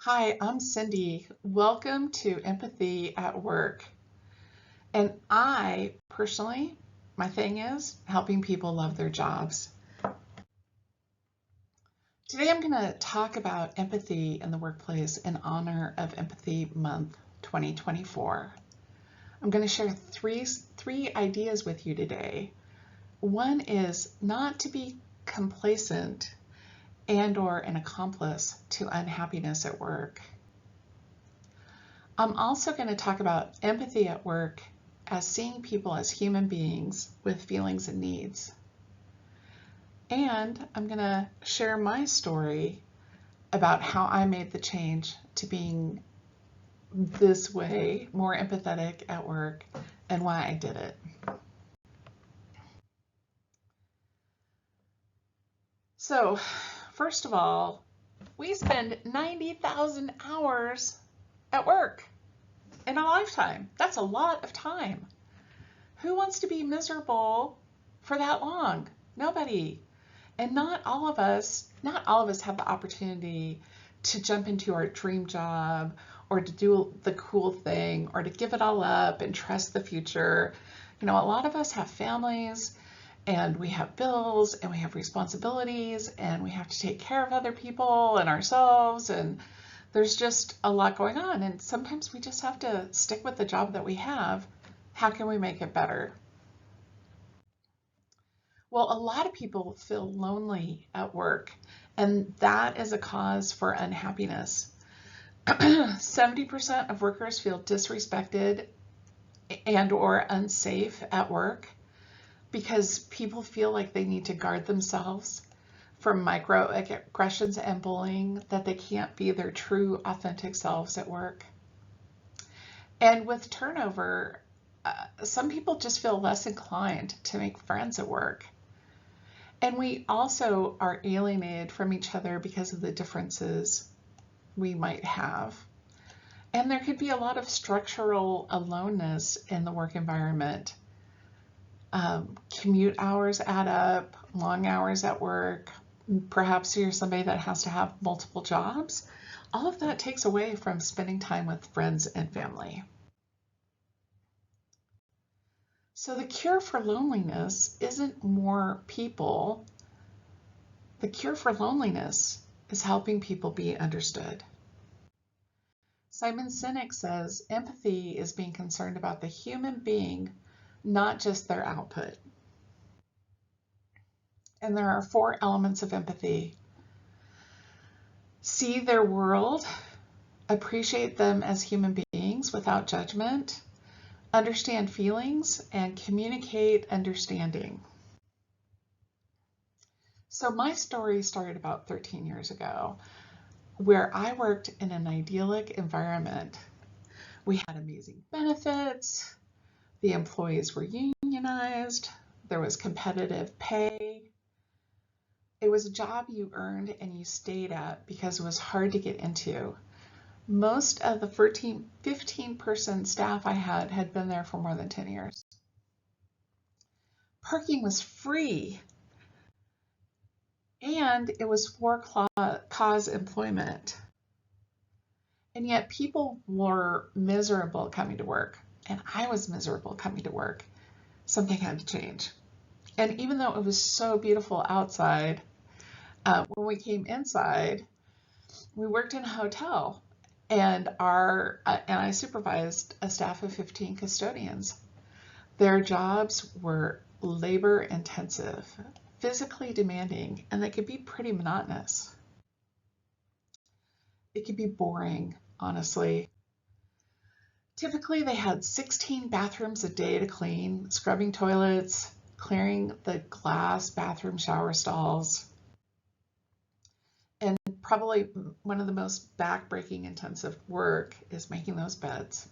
Hi, I'm Cyndi. Welcome to Empathy at Work. And I personally, my thing is helping people love their jobs. Today I'm going to talk about empathy in the workplace in honor of Empathy Month 2024. I'm going to share three ideas with you today. One is not to be complacent and/or an accomplice to unhappiness at work. I'm also going to talk about empathy at work as seeing people as human beings with feelings and needs. And I'm going to share my story about how I made the change to being this way, more empathetic at work, and why I did it. So, first of all, we spend 90,000 hours at work in a lifetime. That's a lot of time. Who wants to be miserable for that long? Nobody. And not all of us have the opportunity to jump into our dream job or to do the cool thing or to give it all up and trust the future. A lot of us have families and we have bills and we have responsibilities and we have to take care of other people and ourselves, and there's just a lot going on, and sometimes we just have to stick with the job that we have. How can we make it better? Well, a lot of people feel lonely at work, and that is a cause for unhappiness. 70% of workers feel disrespected and/or unsafe at work because people feel like they need to guard themselves from microaggressions and bullying, that they can't be their true, authentic selves at work. And with turnover, some people just feel less inclined to make friends at work. And we also are alienated from each other because of the differences we might have. And there could be a lot of structural aloneness in the work environment. Commute hours add up, long hours at work. Perhaps you're somebody that has to have multiple jobs. All of that takes away from spending time with friends and family. So the cure for loneliness isn't more people. The cure for loneliness is helping people be understood. Simon Sinek says empathy is being concerned about the human being, not just their output. And there are 4 elements of empathy. See their world, appreciate them as human beings without judgment, understand feelings, and communicate understanding. So my story started about 13 years ago, where I worked in an idyllic environment. We had amazing benefits, the employees were unionized, there was competitive pay. It was a job you earned and you stayed at because it was hard to get into. Most of the 15-person staff I had been there for more than 10 years. Parking was free, and it was for-cause employment. And yet people were miserable coming to work, and I was miserable coming to work. Something had to change. And even though it was so beautiful outside, when we came inside, we worked in a hotel, and I supervised a staff of 15 custodians. Their jobs were labor intensive, physically demanding, and they could be pretty monotonous. It could be boring, honestly. Typically, they had 16 bathrooms a day to clean, scrubbing toilets, clearing the glass bathroom shower stalls, and probably one of the most back-breaking intensive work is making those beds.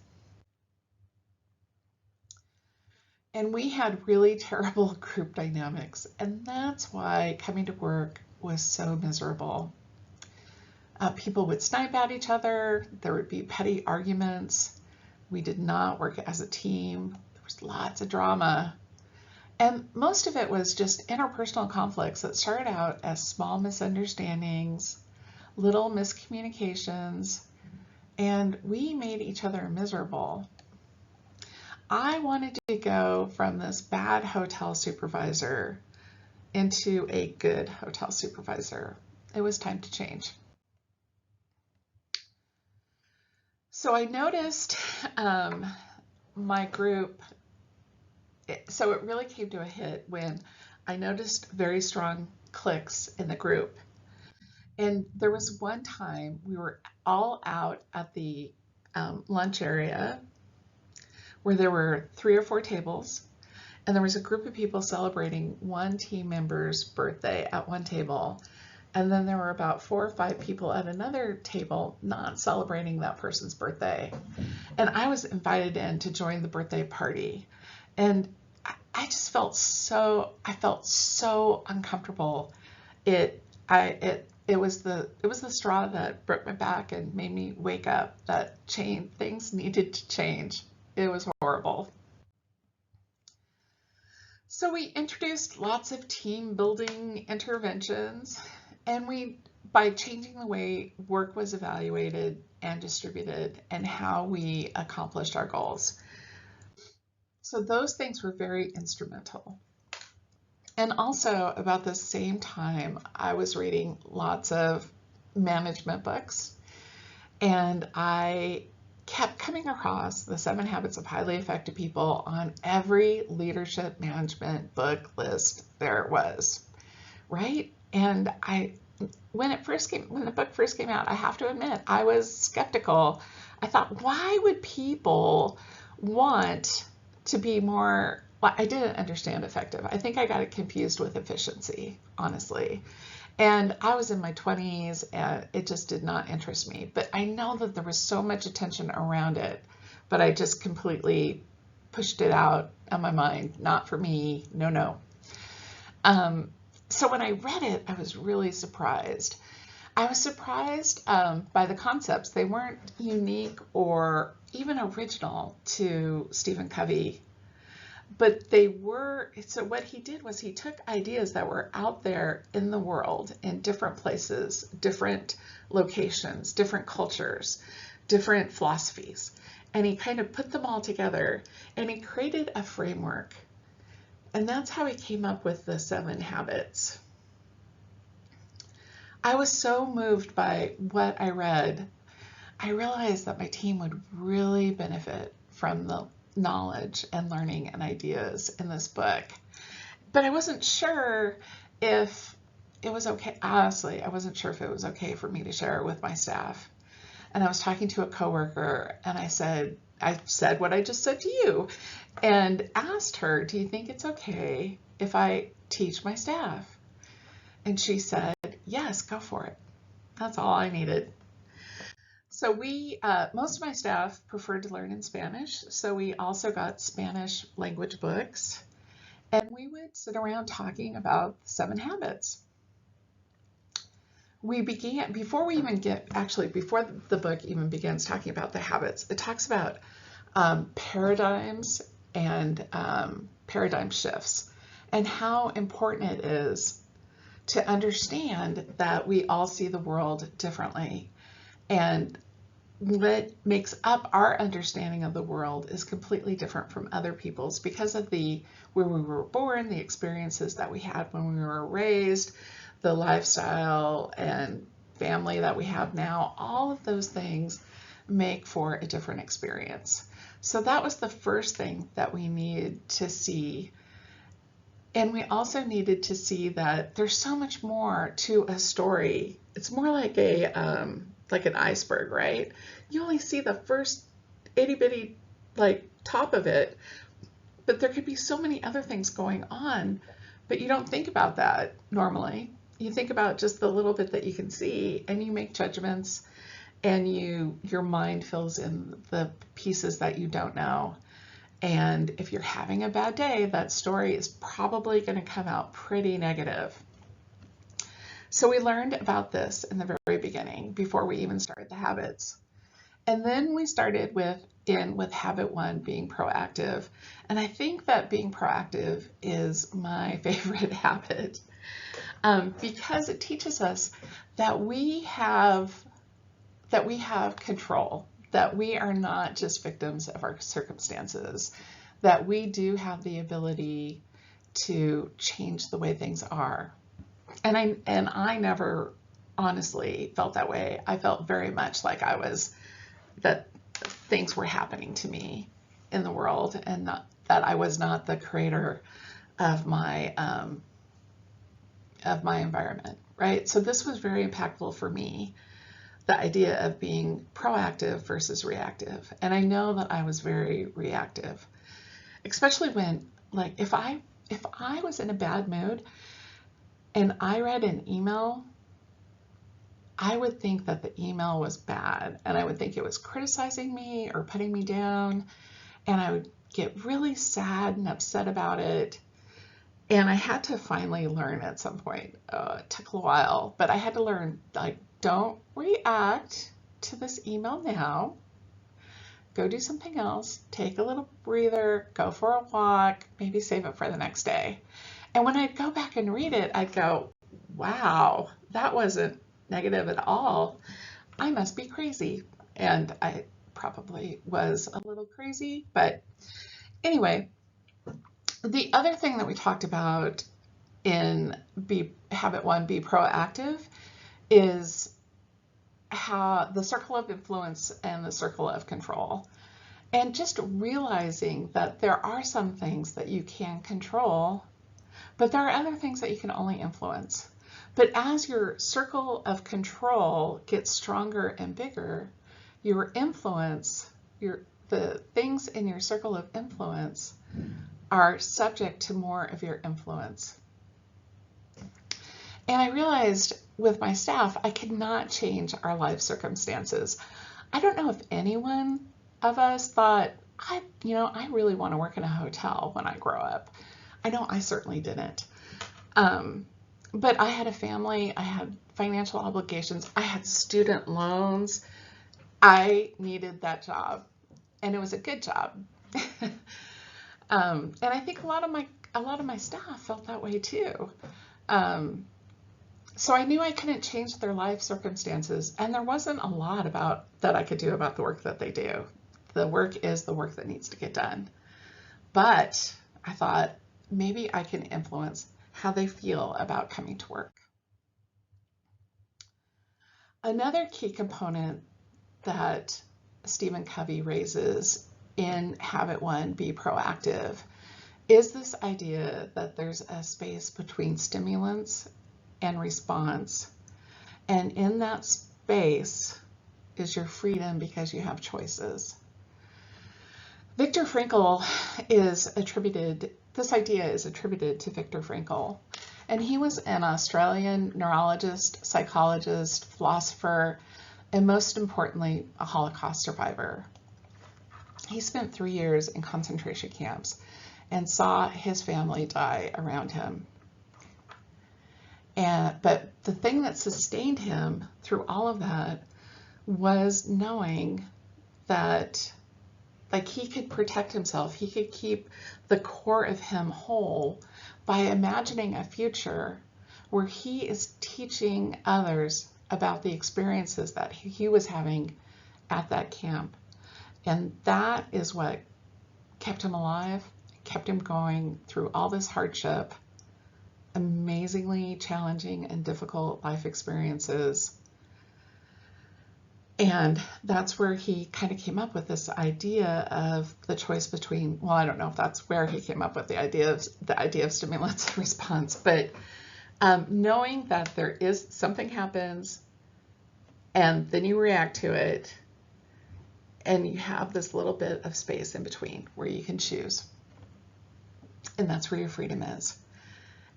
And we had really terrible group dynamics, and that's why coming to work was so miserable. People would snipe at each other, there would be petty arguments, we did not work as a team, there was lots of drama. And most of it was just interpersonal conflicts that started out as small misunderstandings, little miscommunications, and we made each other miserable. I wanted to go from this bad hotel supervisor into a good hotel supervisor. It was time to change. So I noticed my group, so it really came to a hit when I noticed very strong cliques in the group. And there was one time we were all out at the lunch area where there were 3 or 4 tables, and there was a group of people celebrating one team member's birthday at one table. And then there were about 4 or 5 people at another table not celebrating that person's birthday. And I was invited in to join the birthday party. And I just felt so uncomfortable. It was the straw that broke my back and made me wake up that things needed to change. It was horrible. So we introduced lots of team building interventions, and by changing the way work was evaluated and distributed and how we accomplished our goals. So those things were very instrumental. And also about the same time, I was reading lots of management books, and I kept coming across the 7 Habits of Highly Effective People on every leadership management book list there was, right? And when the book first came out, I have to admit, I was skeptical. I thought, why would people want to be more, well, I didn't understand effective. I think I got it confused with efficiency, honestly. And I was in my 20s and it just did not interest me. But I know that there was so much attention around it, but I just completely pushed it out of my mind. Not for me, no. So when I read it, I was really surprised. I was surprised by the concepts. They weren't unique or even original to Stephen Covey, but they were. So what he did was he took ideas that were out there in the world, in different places, different locations, different cultures, different philosophies, and he kind of put them all together and he created a framework. And that's how he came up with the 7 habits. I was so moved by what I read. I realized that my team would really benefit from the knowledge and learning and ideas in this book. But I wasn't sure if it was okay. Honestly, I wasn't sure if it was okay for me to share it with my staff. And I was talking to a coworker and I said what I just said to you and asked her, do you think it's okay if I teach my staff? And she said, yes, go for it. That's all I needed. So most of my staff preferred to learn in Spanish, so we also got Spanish language books, and we would sit around talking about 7 habits. We began, before the book even begins talking about the habits, it talks about paradigms and paradigm shifts and how important it is to understand that we all see the world differently, and what makes up our understanding of the world is completely different from other people's because of where we were born, the experiences that we had when we were raised, the lifestyle and family that we have now. All of those things make for a different experience. So that was the first thing that we needed to see. And we also needed to see that there's so much more to a story. It's more like like an iceberg, right? You only see the first itty bitty top of it, but there could be so many other things going on, but you don't think about that normally. You think about just the little bit that you can see, and you make judgments, and your mind fills in the pieces that you don't know. And if you're having a bad day, that story is probably going to come out pretty negative. So we learned about this in the very beginning before we even started the habits. And then we started with habit 1, being proactive. And I think that being proactive is my favorite habit. because it teaches us that we have control, that we are not just victims of our circumstances, that we do have the ability to change the way things are. And I never honestly felt that way. I felt very much like that things were happening to me in the world, and that I was not the creator of my environment, right? So this was very impactful for me, the idea of being proactive versus reactive. And I know that I was very reactive, especially when, like, if I was in a bad mood and I read an email, I would think that the email was bad, and I would think it was criticizing me or putting me down, and I would get really sad and upset about it. And I had to finally learn at some point, it took a while, but I had to learn, like, don't react to this email now. Go do something else, take a little breather, go for a walk, maybe save it for the next day. And when I'd go back and read it, I'd go, wow, that wasn't negative at all. I must be crazy. And I probably was a little crazy, but anyway, the other thing that we talked about in Habit 1, Be Proactive, is how the circle of influence and the circle of control. And just realizing that there are some things that you can control, but there are other things that you can only influence. But as your circle of control gets stronger and bigger, your influence, the things in your circle of influence are subject to more of your influence. And I realized with my staff, I could not change our life circumstances. I don't know if anyone of us thought, I really want to work in a hotel when I grow up. I know I certainly didn't. But I had a family, I had financial obligations, I had student loans. I needed that job, and it was a good job. And I think a lot of my staff felt that way too. So I knew I couldn't change their life circumstances, and there wasn't a lot that I could do about the work that they do. The work is the work that needs to get done. But I thought maybe I can influence how they feel about coming to work. Another key component that Stephen Covey raises in Habit 1, Be Proactive, is this idea that there's a space between stimulants and response. And in that space is your freedom, because you have choices. Viktor Frankl this idea is attributed to Viktor Frankl. And he was an Australian neurologist, psychologist, philosopher, and most importantly, a Holocaust survivor. He spent 3 years in concentration camps and saw his family die around him. But the thing that sustained him through all of that was knowing that, like, he could protect himself. He could keep the core of him whole by imagining a future where he is teaching others about the experiences that he was having at that camp. And that is what kept him alive, kept him going through all this hardship, amazingly challenging and difficult life experiences. And that's where he kind of came up with this idea of the choice between, well, I don't know if that's where he came up with the idea of stimulus and response, but knowing that there is something happens and then you react to it, and you have this little bit of space in between where you can choose. And that's where your freedom is.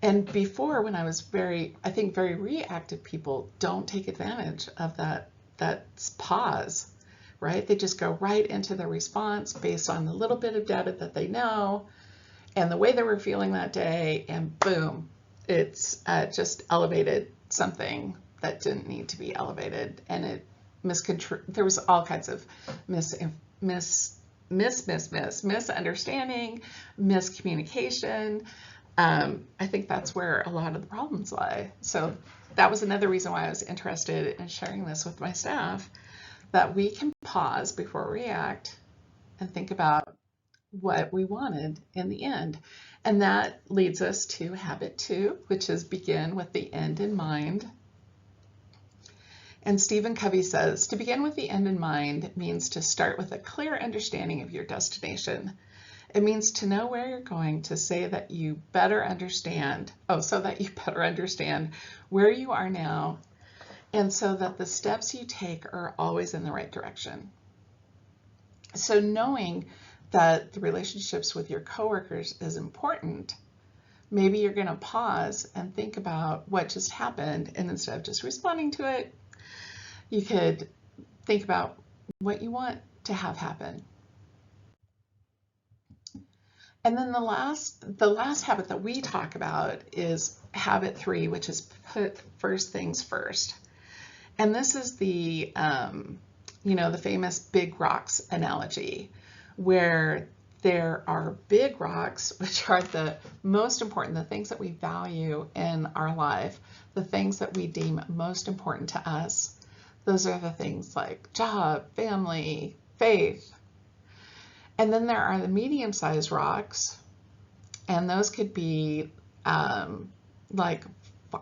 And before, when I was very reactive people don't take advantage of that pause, right? They just go right into the response based on the little bit of data that they know and the way they were feeling that day, and boom, it's just elevated something that didn't need to be elevated, and it there was all kinds of misunderstanding, miscommunication, I think that's where a lot of the problems lie. So that was another reason why I was interested in sharing this with my staff, that we can pause before we react and think about what we wanted in the end. And that leads us to habit 2, which is begin with the end in mind. And Stephen Covey says, to begin with the end in mind means to start with a clear understanding of your destination. It means to know where you're going, to say that you better understand, so that you better understand where you are now, and so that the steps you take are always in the right direction. So knowing that the relationships with your coworkers is important, maybe you're going to pause and think about what just happened, and instead of just responding to it, you could think about what you want to have happen. And then the last habit that we talk about is habit 3, which is put first things first. And this is the the famous big rocks analogy, where there are big rocks, which are the most important, the things that we value in our life, the things that we deem most important to us. Those are the things like job, family, faith. And then there are the medium-sized rocks, and those could be like,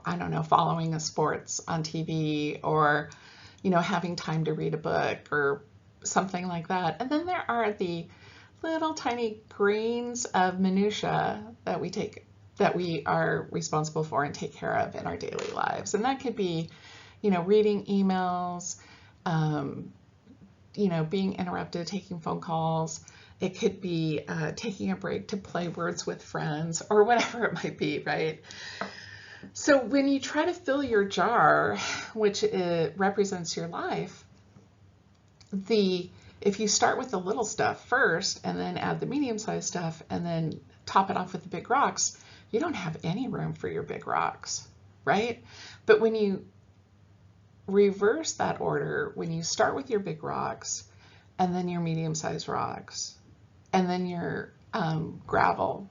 I don't know, following a sports on TV, or, having time to read a book or something like that. And then there are the little tiny grains of minutia that we are responsible for and take care of in our daily lives. And that could be, reading emails, being interrupted, taking phone calls. It could be taking a break to play words with friends, or whatever it might be, right? So when you try to fill your jar, which represents your life, if you start with the little stuff first and then add the medium-sized stuff and then top it off with the big rocks, you don't have any room for your big rocks, right? But when you reverse that order, when you start with your big rocks and then your medium-sized rocks and then your gravel,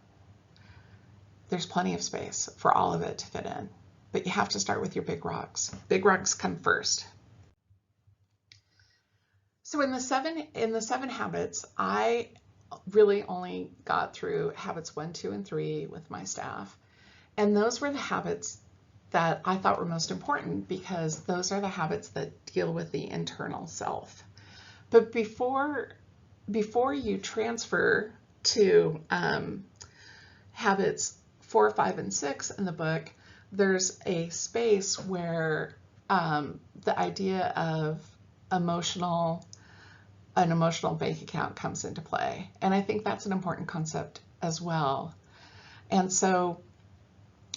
there's plenty of space for all of it to fit in. But you have to start with your big rocks. Big rocks come first. So in the seven habits, I really only got through habits 1, 2, and 3 with my staff. And those were the habits that I thought were most important, because those are the habits that deal with the internal self. But before you transfer to habits 4, 5, and 6 in the book, there's a space where the idea of an emotional bank account comes into play. And I think that's an important concept as well. And so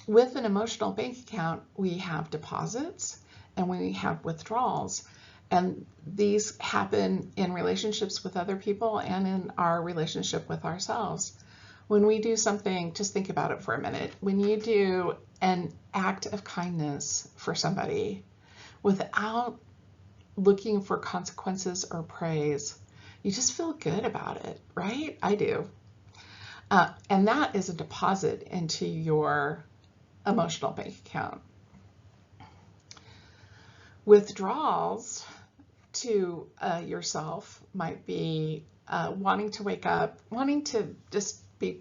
with an emotional bank account, we have deposits and we have withdrawals. And these happen in relationships with other people and in our relationship with ourselves. When we do something, just think about it for a minute. When you do an act of kindness for somebody without looking for consequences or praise, you just feel good about it, right? I do. And that is a deposit into your emotional bank account. Withdrawals to yourself might be wanting to wake up, wanting to just be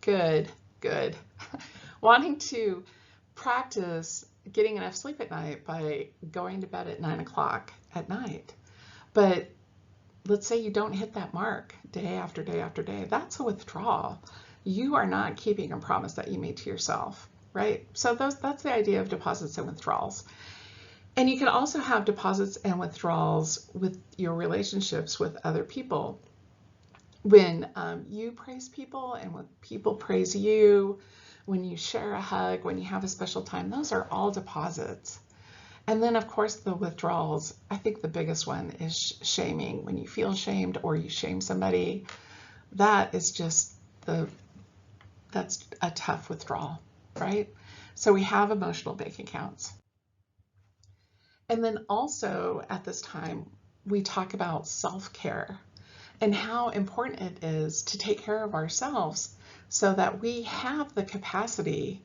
good, wanting to practice getting enough sleep at night by going to bed at 9 o'clock at night. But let's say you don't hit that mark day after day after day. That's a withdrawal. You are not keeping a promise that you made to yourself, right? So that's the idea of deposits and withdrawals. And you can also have deposits and withdrawals with your relationships with other people. When you praise people and when people praise you, when you share a hug, when you have a special time, those are all deposits. And then, of course, the withdrawals. I think the biggest one is shaming. When you feel shamed or you shame somebody, that is just that's a tough withdrawal, right? So we have emotional bank accounts. And then also at this time, we talk about self-care. and how important it is to take care of ourselves so that we have the capacity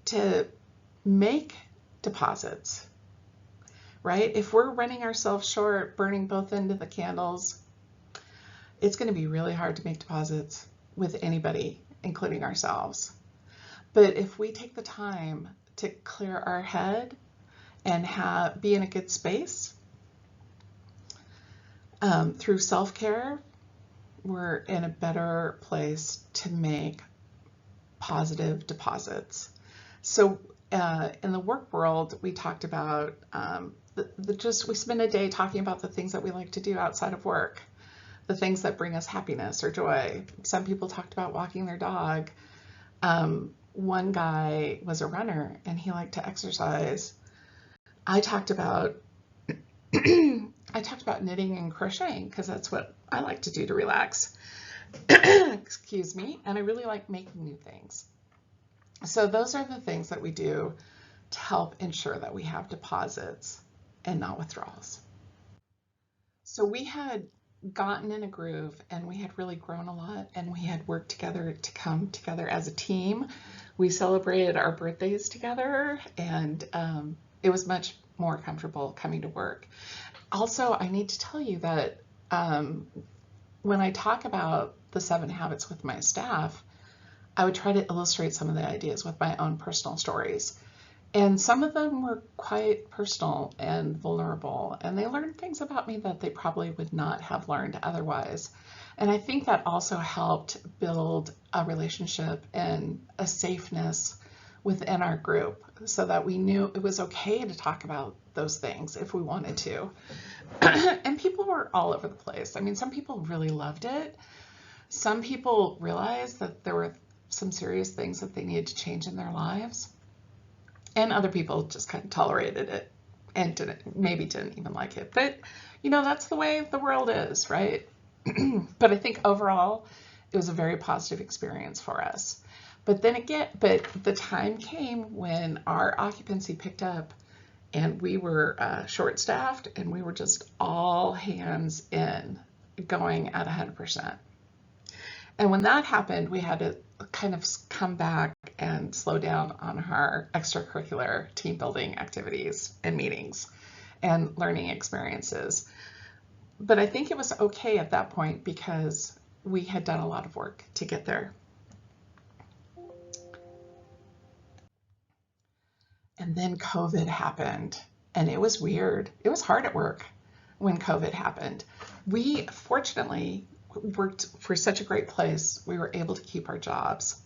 to make deposits, right? If we're running ourselves short, burning both ends of the candles, it's going to be really hard to make deposits with anybody, including ourselves. But if we take the time to clear our head and be in a good space through self-care, we're in a better place to make positive deposits. So in the work world, we talked about we spend a day talking about the things that we like to do outside of work, the things that bring us happiness or joy. Some people talked about walking their dog. One guy was a runner and he liked to exercise. I talked about knitting and crocheting because that's what I like to do to relax. Excuse me. And I really like making new things. So those are the things that we do to help ensure that we have deposits and not withdrawals. So we had gotten in a groove and we had really grown a lot and we had worked together to come together as a team. We celebrated our birthdays together and it was much more comfortable coming to work. Also, I need to tell you that when I talk about the 7 habits with my staff, I would try to illustrate some of the ideas with my own personal stories. And some of them were quite personal and vulnerable, and they learned things about me that they probably would not have learned otherwise. And I think that also helped build a relationship and a safeness within our group so that we knew it was okay to talk about those things if we wanted to. And people were all over the place. I mean, some people really loved it. Some people realized that there were some serious things that they needed to change in their lives. And other people just kind of tolerated it and didn't even like it. But, that's the way the world is, right? But I think overall, it was a very positive experience for us. But the time came when our occupancy picked up and we were short-staffed and we were just all hands in, going at 100%. And when that happened, we had to kind of come back and slow down on our extracurricular team building activities and meetings and learning experiences. But I think it was okay at that point because we had done a lot of work to get there. And then COVID happened and it was weird. It was hard at work when COVID happened. We fortunately worked for such a great place. We were able to keep our jobs.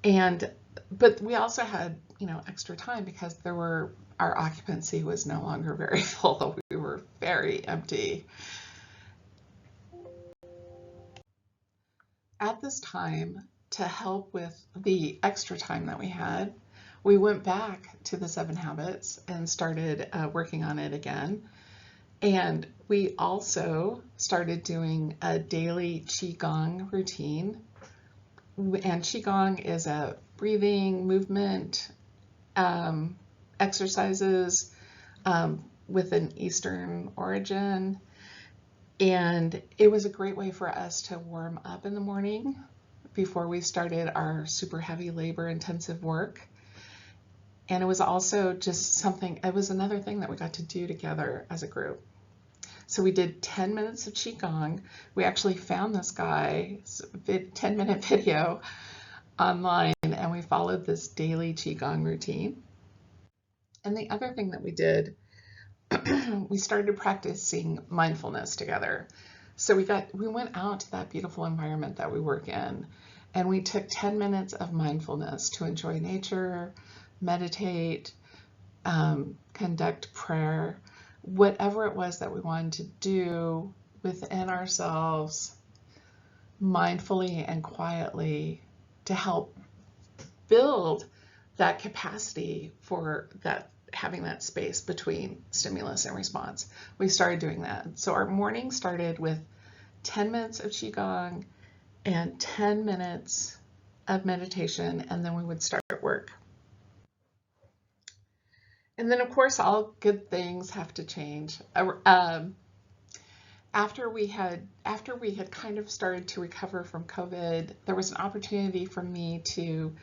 But we also had, extra time because our occupancy was no longer very full. We were very empty. At this time, to help with the extra time that we had, we went back to the 7 habits and started working on it again. And we also started doing a daily Qigong routine. And Qigong is a breathing movement exercises with an Eastern origin. And it was a great way for us to warm up in the morning before we started our super heavy labor intensive work. And it was also just it was another thing that we got to do together as a group. So we did 10 minutes of Qigong. We actually found this guy's 10-minute video online and we followed this daily Qigong routine. And the other thing that we did, we started practicing mindfulness together. So we went out to that beautiful environment that we work in and we took 10 minutes of mindfulness to enjoy nature, meditate, conduct prayer, whatever it was that we wanted to do within ourselves, mindfully and quietly, to help build that capacity for having that space between stimulus and response. We started doing that. So our morning started with 10 minutes of Qigong and 10 minutes of meditation, and then we would start work. And then, of course, all good things have to change. after we had kind of started to recover from COVID, there was an opportunity for me to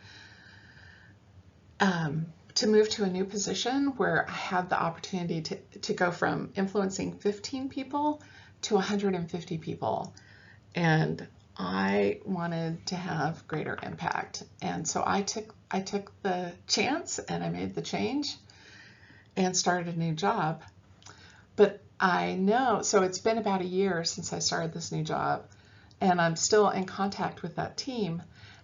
move to a new position where I had the opportunity to go from influencing 15 people to 150 people. And I wanted to have greater impact. And so I took the chance and I made the change and started a new job. But I know, so it's been about a year since I started this new job, and I'm still in contact with that team,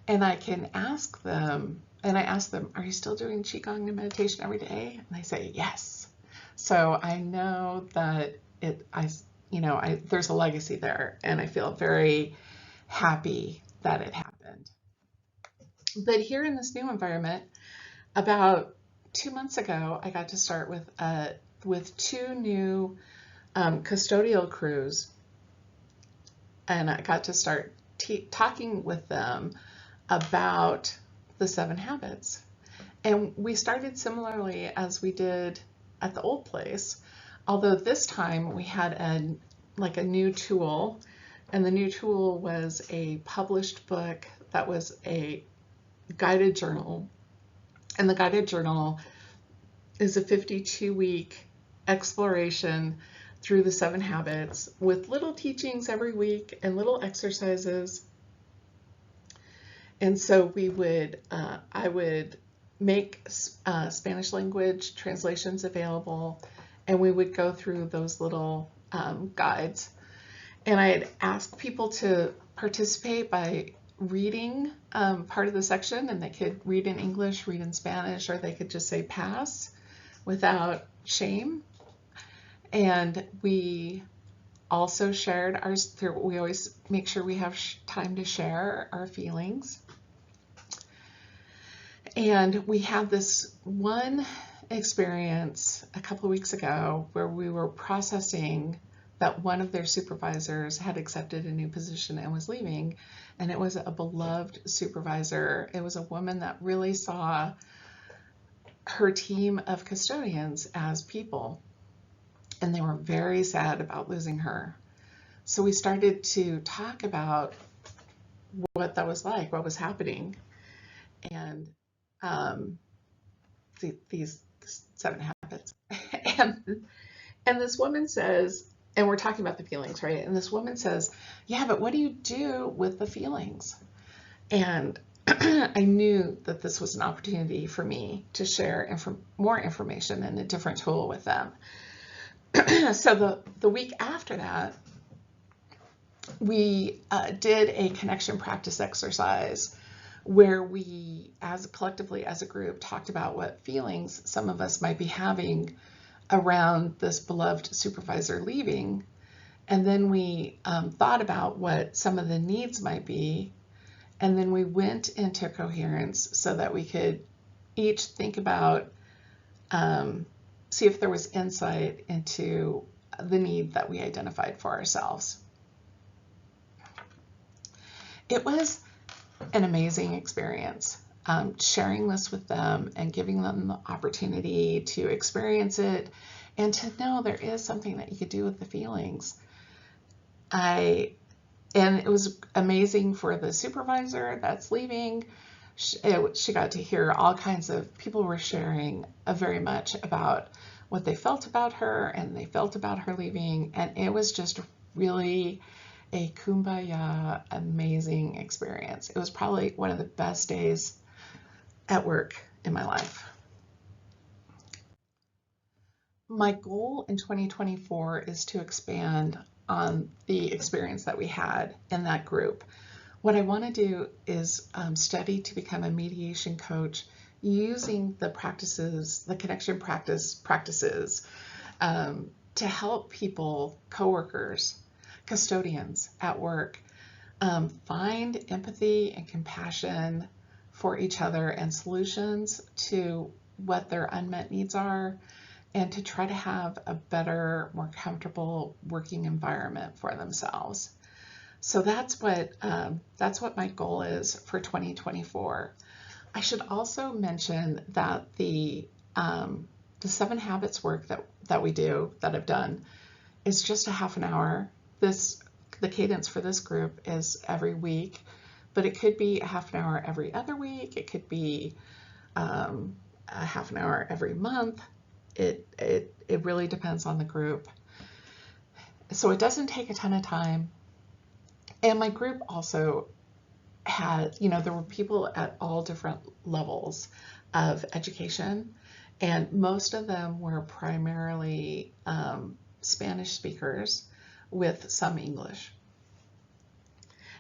and I can ask them, and I ask them, are you still doing Qigong and meditation every day? And they say, yes. So I know that there's a legacy there, and I feel very happy that it happened. But here in this new environment, about 2 months ago, I got to start with 2 new custodial crews, and I got to start talking with them about the 7 habits. And we started similarly as we did at the old place, although this time we had a new tool, and the new tool was a published book that was a guided journal. And the guided journal is a 52-week exploration through the 7 habits with little teachings every week and little exercises. And so I would make Spanish language translations available, and we would go through those little guides. And I'd ask people to participate by reading part of the section, and they could read in English, read in Spanish, or they could just say pass without shame. And we also shared we always make sure we have time to share our feelings. And we had this one experience a couple of weeks ago where we were processing that one of their supervisors had accepted a new position and was leaving. And it was a beloved supervisor. It was a woman that really saw her team of custodians as people. And they were very sad about losing her. So we started to talk about what that was like, what was happening. And these 7 habits. and this woman says, and we're talking about the feelings, right? And this woman says, yeah, but what do you do with the feelings? And I knew that this was an opportunity for me to share more information and a different tool with them. So the week after that, we did a connection practice exercise where we, collectively as a group, talked about what feelings some of us might be having around this beloved supervisor leaving. And then we thought about what some of the needs might be. And then we went into coherence so that we could each think about, see if there was insight into the need that we identified for ourselves. It was an amazing experience, sharing this with them and giving them the opportunity to experience it and to know there is something that you could do with the feelings. And it was amazing for the supervisor that's leaving. She got to hear all kinds of people were sharing very much about what they felt about her and they felt about her leaving. And it was just really a kumbaya, amazing experience. It was probably one of the best days at work in my life. My goal in 2024 is to expand on the experience that we had in that group. What I want to do is study to become a mediation coach using the practices, the connection practices, to help people, coworkers, custodians at work, find empathy and compassion for each other and solutions to what their unmet needs are, and to try to have a better, more comfortable working environment for themselves. So that's what my goal is for 2024. I should also mention that the 7 habits work that we do, that I've done, is just a half an hour. the cadence for this group is every week, but it could be a half an hour every other week. It could be a half an hour every month. It really depends on the group. So it doesn't take a ton of time. And my group also had, there were people at all different levels of education, and most of them were primarily Spanish speakers with some English.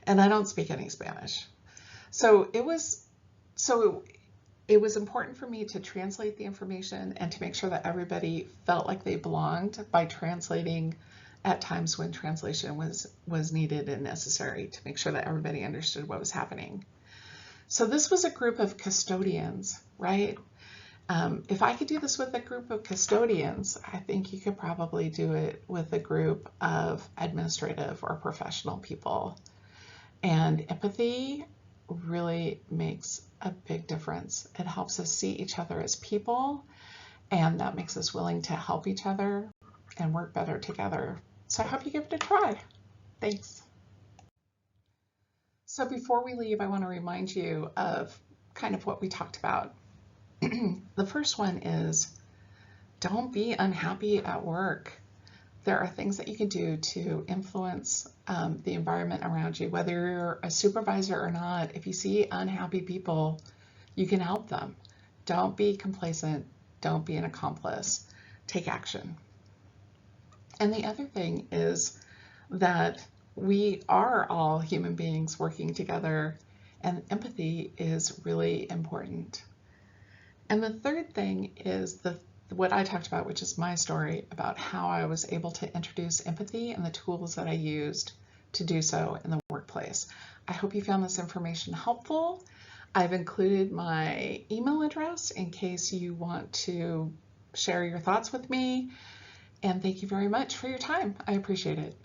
And I don't speak any Spanish. So it was important for me to translate the information and to make sure that everybody felt like they belonged by translating at times when translation was needed and necessary to make sure that everybody understood what was happening. So this was a group of custodians, right? If I could do this with a group of custodians, I think you could probably do it with a group of administrative or professional people. And empathy really makes a big difference. It helps us see each other as people, and that makes us willing to help each other and work better together. So I hope you give it a try. Thanks. So before we leave, I want to remind you of kind of what we talked about. The first one is, don't be unhappy at work. There are things that you can do to influence the environment around you, whether you're a supervisor or not. If you see unhappy people, you can help them. Don't be complacent. Don't be an accomplice. Take action. And the other thing is that we are all human beings working together, and empathy is really important. And the third thing is what I talked about, which is my story about how I was able to introduce empathy and the tools that I used to do so in the workplace. I hope you found this information helpful. I've included my email address in case you want to share your thoughts with me. And thank you very much for your time. I appreciate it.